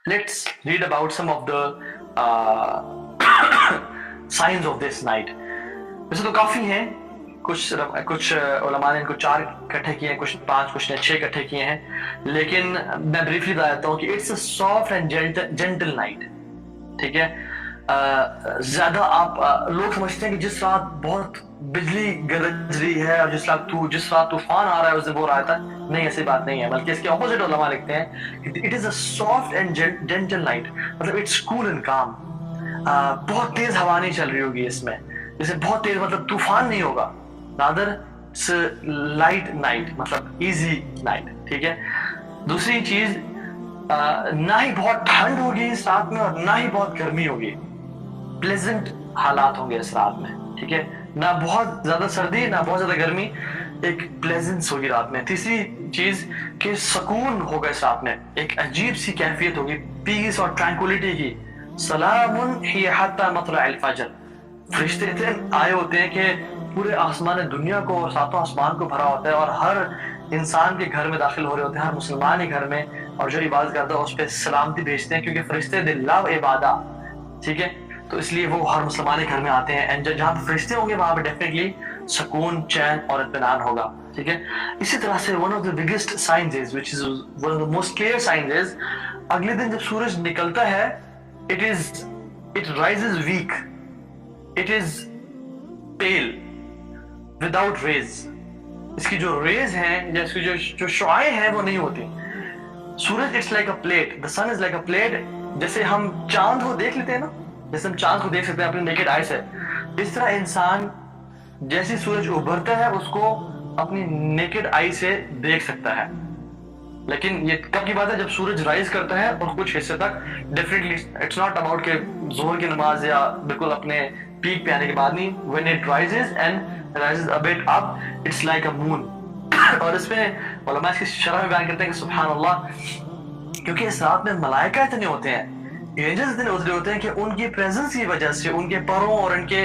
Let's read about some of the signs of this night. वैसे तो काफी हैं, कुछ उलमा ने इनको 4 इकट्ठे किए हैं, कुछ 5, कुछ ने 6 इकट्ठे किए हैं, लेकिन मैं ब्रीफली बता देता हूँ कि it's a soft and gentle night. ठीक है. ज्यादा आप लोग समझते हैं कि जिस रात बहुत बिजली गरज रही है और जिस रात तूफान आ रहा है उस दिन वो रात है, नहीं, ऐसी बात नहीं है, बल्कि इसके ऑपोजिट उलमा लिखते हैं it is a soft and gentle night. मतलब इट्स कूल एंड काम. बहुत तेज हवा नहीं चल रही होगी इसमें, जैसे बहुत तेज मतलब तूफान नहीं होगा, रादर लाइट नाइट, मतलब इजी नाइट. ठीक है. दूसरी चीज, ना ही बहुत ठंड होगी इस रात में और ना ही बहुत गर्मी होगी. प्लेजेंट हालात होंगे इस रात में. ठीक है. ना बहुत ज्यादा सर्दी ना बहुत ज्यादा गर्मी, एक प्लेजेंस होगी रात में. तीसरी चीज कि सुकून होगा इस रात में, एक अजीब सी कैफियत होगी, पीस और ट्रैंक्विलिटी की. सलामुन हिय हत्ता मतलअल फजर. फरिश्ते इतने आए होते हैं कि पूरे आसमान दुनिया को और सातों आसमान को भरा होता है और हर इंसान के घर में दाखिल हो रहे होते हैं, हर मुसलमान के घर में, और जो इबादत करता है उस पर सलामती भेजते हैं, क्योंकि फरिश्ते दे लव इबादा. ठीक है. तो इसलिए वो हर मुसलमान के घर में आते हैं, एंड जहाँ पे फरिश्ते होंगे वहां पे डेफिनेटली सुकून, चैन और इत्मीनान होगा. ठीक है. इसी तरह से one of the biggest signs is, which is one of the most clear signs is, अगले दिन जब सूरज निकलता है, it rises weak, it is pale without rays. इसकी जो रेज हैं या इसकी जो शुआएं हैं वो नहीं होती. सूरज it's like a plate, the sun is like a plate. जैसे हम चांद को देख लेते हैं ना, जैसे हम चांद को देख सकते हैं अपने नेकेड आई से, इस तरह इंसान जैसे सूरज उभरता है उसको अपनी नेकेड आई से देख सकता है. लेकिन ये कब की बात है? जब सूरज राइज करता है और कुछ हिस्से तक. डेफिनेटली इट्स नॉट अबाउट के जोहर की नमाज या बिल्कुल अपने पीक पे आने के बाद नहीं. When it rises and rises a bit up, it's like a moon. और इसमें उलमा इसकी शरह में बयान करते हैं कि सुभान अल्लाह, क्योंकि इस रात में मलाइका इतने होते हैं, एंजल्स इतने उतरे होते हैं कि उनकी प्रेजेंस की वजह से, उनके परों और उनके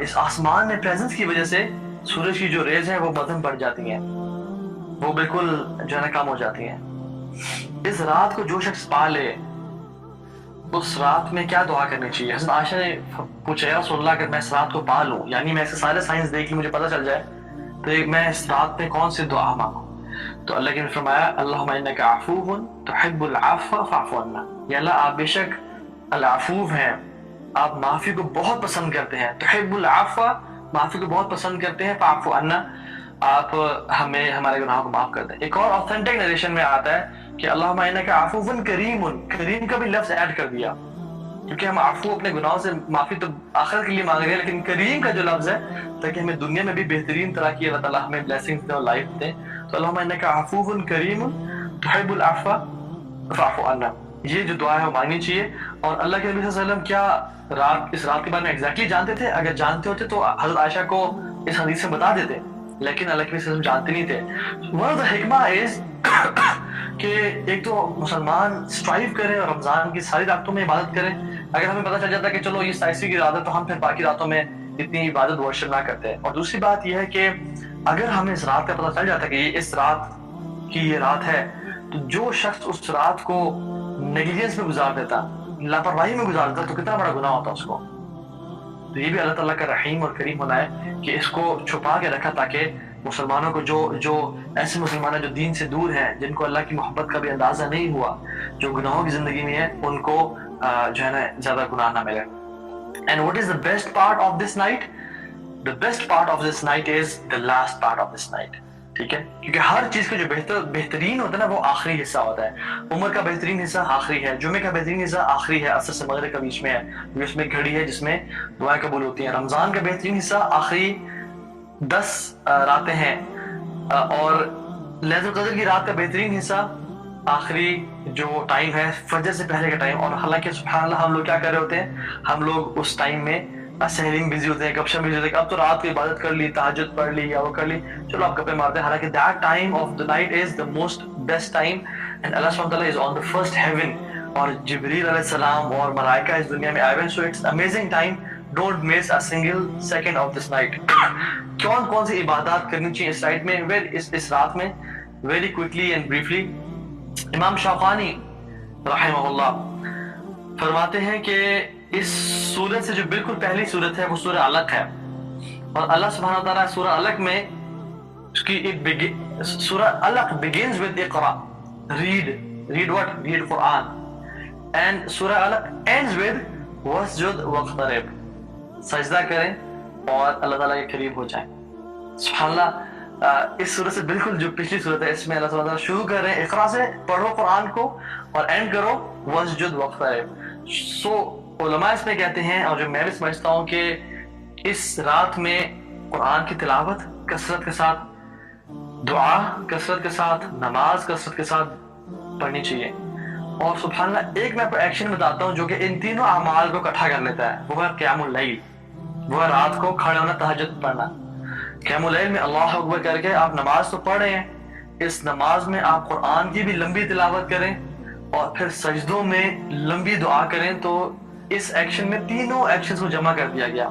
इस आसमान में प्रेजेंस की वजह से सूरज की जो रेज है वो मध्यम बढ़ जाती हैं, वो बिल्कुल जो है ना कम हो जाती हैं. इस रात को जो शख्स पा ले, उस रात में क्या दुआ करनी चाहिए? हज़रत आयशा ने पूछा, या रसूलल्लाह, अगर मैं इस रात को पा लूं, यानी मैं ऐसे सारे साइंस देख मुझे पता चल जाए, तो मैं इस रात में कौन सी दुआ मांगूं? तो अल्लाह के ने फरमाया, अल्लाहुम्मा इन्नका अफ़ूवुन तुहिब्बुल अफ़्व फ़अफ़ु अन्ना. या अल्लाह, आप बेशक अल-अफ़ूव हैं, आप माफी को बहुत पसंद करते हैं. तुहिब्बुल अफ़्व, माफी को बहुत पसंद करते हैं. फ़अफ़ु अन्ना, आप हमें हमारे गुनाहों को माफ कर दें. एक और ऑथेंटिक नरेशन में आता है कि अल्लाहुम्मा इन्नका अफ़ूवुन करीमुन, करीम का भी लफ्ज ऐड कर दिया, क्योंकि हम आफू अपने गुनाहों से माफी तो आखिरत के लिए मांग रहे हैं, लेकिन करीम का जो लफ्ज है, ताकि हमें दुनिया में भी बेहतरीन तरह की अल्लाह ताला हमें ब्लेसिंग्स दे और लाइफ दे. तो अल्लाहुम्मा इन्नका अफ़ूवुन करीमुन तुहिब्बुल अफ़्व फ़अफ़ु अन्ना, ये जो दुआ है वो मांगनी चाहिए. और अल्लाह के नबी सल्लल्लाहु अलैहि वसल्लम क्या इस रात के बारे में एग्जैक्टली जानते थे? अगर जानते होते तो हज़रत आयशा को इस हदीस से बता देते, लेकिन अल्लाह के नबी सल्लल्लाहु अलैहि वसल्लम जानते नहीं थे. वन ऑफ द हिकमा इज कि एक तो मुसलमान स्ट्राइव करें और रमजान की सारी रातों में इबादत करें. अगर हमें पता चल जाता है कि चलो ये 27वीं की रात है, तो हम फिर बाकी रातों में इतनी इबादत वर्शिप ना करते हैं. और दूसरी बात यह है कि अगर हमें इस रात का पता चल जाता है कि इस रात की ये रात है, तो जो शख्स उस रात को नेग्लिजेंस में गुजार देता, लापरवाही में गुजार देता, तो कितना बड़ा गुनाह होता उसको. तो ये भी अल्लाह ताला का रहीम और करीम होना है कि इसको छुपा के रखा, ताकि मुसलमानों को जो ऐसे मुसलमान हैं जो दीन से दूर हैं, जिनको अल्लाह की मोहब्बत का भी अंदाजा नहीं हुआ, जो गुनाहों की जिंदगी में है, उनको जो है ना ज्यादा गुनाह ना मिले. And what is the best part of this night? The best part of this night is the last part of this night. ठीक है. क्योंकि हर चीज का जो बेहतरीन होता है ना, वो आखिरी हिस्सा होता है. उम्र का बेहतरीन हिस्सा आखिरी है, जुमे का बेहतरीन हिस्सा आखिरी है, असर से मगरिब का बीच में है, क्योंकि उसमें घड़ी है जिसमें दुआएं कबूल होती हैं. रमजान का बेहतरीन हिस्सा आखिरी 10 रातें हैं, और लैलतुल क़द्र की रात का बेहतरीन हिस्सा आखिरी जो टाइम है, फजर से पहले का टाइम. और हालांकि सुभान अल्लाह, हम लोग क्या कर रहे होते हैं? हम लोग उस टाइम में सहरी में बिजी होते हैं, गपशप बिजी होते हैं. अब तो रात को इबादत कर ली, तहज्जुद पढ़ ली या वो कर ली, चलो आप गप्पे मारते हैं. हालांकि that time of the night is the most best time, and अल्लाह सुब्हानहू व तआला is on the first heaven, और जिब्रील अलैहिस्सलाम और मलाइका इस दुनिया में आए हुए हैं. So it's amazing time. Don't miss a single second of this night. कौन कौन सी इबादत करनी चाहिए इस नाइट में, इस रात में? वेरी क्विकली एंड ब्रीफली, इमाम शौकानी रहमहुल्लाह, फरमाते हैं कि इस सूरत से जो बिल्कुल पहली सूरत है वो सूरह अलक है, और अल्लाह सुब्हानहू व तआला सूरह अलक में सूरह अलक begins with Iqra, read what? Read Quran, and सूरह अलक ends with वस्जुद वक़्तरिब, सजदा करें और अल्लाह ताला के करीब हो जाएं। सुब्हानअल्लाह, इस सूरत से बिल्कुल जो पिछली सूरत है इसमें अल्लाह ताला शुरू कर रहे हैं इक़रा से, पढ़ो कुरान को, और एंड करो वस्जुद वक़्तरिब। सो उलमा इसमें कहते हैं, और जो मैं भी समझता हूँ कि इस रात में कुरान की तिलावत कसरत के साथ, दुआ कसरत के साथ, नमाज कसरत के साथ पढ़नी चाहिए। और सुब्हानअल्लाह, एक मैं आपको एक्शन बताता हूँ जो कि इन तीनों अमाल को इकट्ठा कर लेता है, वो है क़ियामुल लैल, वो है रात को खड़े होना, तहज्जुद पढ़ना। क़ियामुल लैल में अल्लाह अकबर करके आप नमाज तो पढ़ रहे हैं, इस नमाज में आप कुरान की भी लंबी तिलावत करें और फिर सजदों में लंबी दुआ करें। तो इस एक्शन में तीनों एक्शंस को जमा कर दिया गया,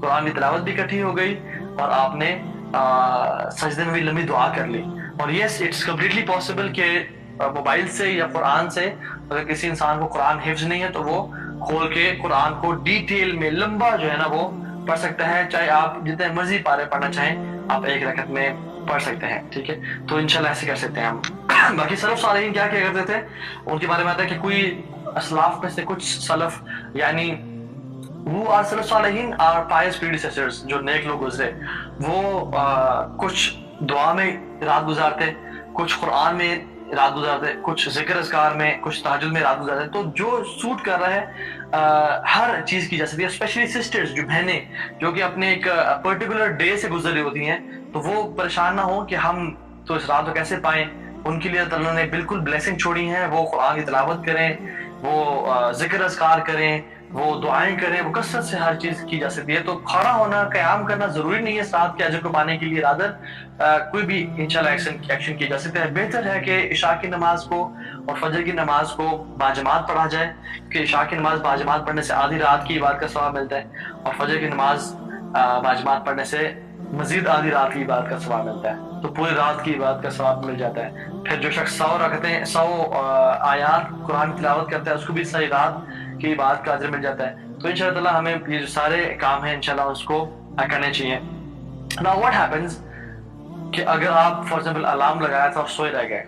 कुरान की तिलावत भी इकट्ठी हो गई और आपने सजदे में भी लंबी दुआ कर ली। और यस, इट्स कम्प्लीटली पॉसिबल कि मोबाइल से या कुरान से अगर किसी इंसान को कुरान हिफ्ज नहीं है तो वो खोल के कुरान को डिटेल में लंबा जो है ना वो पढ़ सकता है, चाहे आप जितने मर्जी पारे पढ़ना चाहें आप एक रकत में पढ़ सकते हैं, ठीक है। तो इंशाल्लाह ऐसे कर सकते हैं हम। बाकी सलफ सालिहीन क्या क्या करते थे उनके बारे में आता है कि कोई असलाफ में से कुछ सलफ, यानी वो are self सालिहीन are Payas predecessors, जो नेक लोग गुजरे, वो कुछ दुआ में रात गुजारते, कुछ कुरान में रात गुजारते, कुछ जिक्र अज़कार में, कुछ तहज्जुद में रात गुजारते। तो जो सूट कर रहा है हर चीज की जा सकती है। स्पेशली सिस्टर्स, जो बहनें जो कि अपने एक पर्टिकुलर डे से गुजर रही होती हैं, तो वो परेशान ना हो कि हम तो इस रात को कैसे पाएं। उनके लिए अल्लाह ने बिल्कुल ब्लेसिंग छोड़ी है, वो कुरान की तिलावत करें, वो जिक्र अज़कार करें, वो दुआएं करें, वो कसरत से हर चीज की जा सकती है। तो खड़ा होना, क़याम करना जरूरी नहीं है साथ के अजर को पाने के लिए, रादर कोई भी इंशाल्लाह एक्शन किया जा सकता है। बेहतर है कि इशा की नमाज को और फजर की नमाज को बाजमात पढ़ा जाए, कि इशा की नमाज बाजमात पढ़ने से आधी रात की इबादत का सवाब मिलता है, और फजर की नमाज बाजमात पढ़ने से मजीद आधी रात की इबादत का सवाब मिलता है, तो पूरी रात की इबादत का सवाब मिल जाता है। फिर जो शख्स 100 आयात कुरान की तिलावत करता है उसको भी सही रात की बात का अजर मिल जाता है। तो इंशाअल्लाह ताला हमें ये जो सारे काम हैं इंशाअल्लाह उसको करने चाहिए। नाउ व्हाट हैपेंस कि अगर आप फॉर एग्जांपल अलार्म लगाया था और सोए रह गए,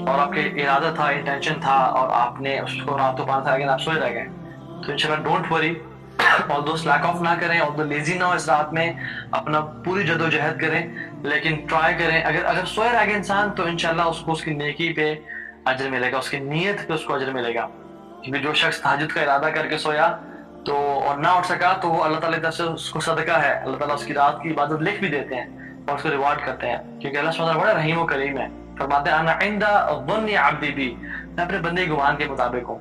और आपके इरादा था, इंटेंशन था, और आपने उसको रात को पाना था लेकिन आप सोए रह गए, तो इंशाअल्लाह डोंट वरी, और दो स्लैक ऑफ ना करें, और दो लेजी ना हो, इस रात में अपना पूरी जदोजहद करें, लेकिन ट्राई करें। अगर सोए रह गए इंसान तो इंशाअल्लाह उसको उसकी नेकी पे अजर मिलेगा, उसकी नीयत पे उसको अजर मिलेगा। क्योंकि जो शख्स तहज्जुद का इरादा करके सोया तो और ना उठ सका, तो वो अल्लाह ताला की तरफ से उसको सदका है, अल्लाह ताला उसकी रात की इबादत लिख भी देते हैं और उसको रिवार्ड करते हैं, क्योंकि अल्लाह सुब्हानहू व तआला बड़ा रहीम व करीम है। फरमाते हैं अना इंदा ज़न्नि अब्दी बी, मैं अपने बंदे की गुमान के मुताबिक हूँ।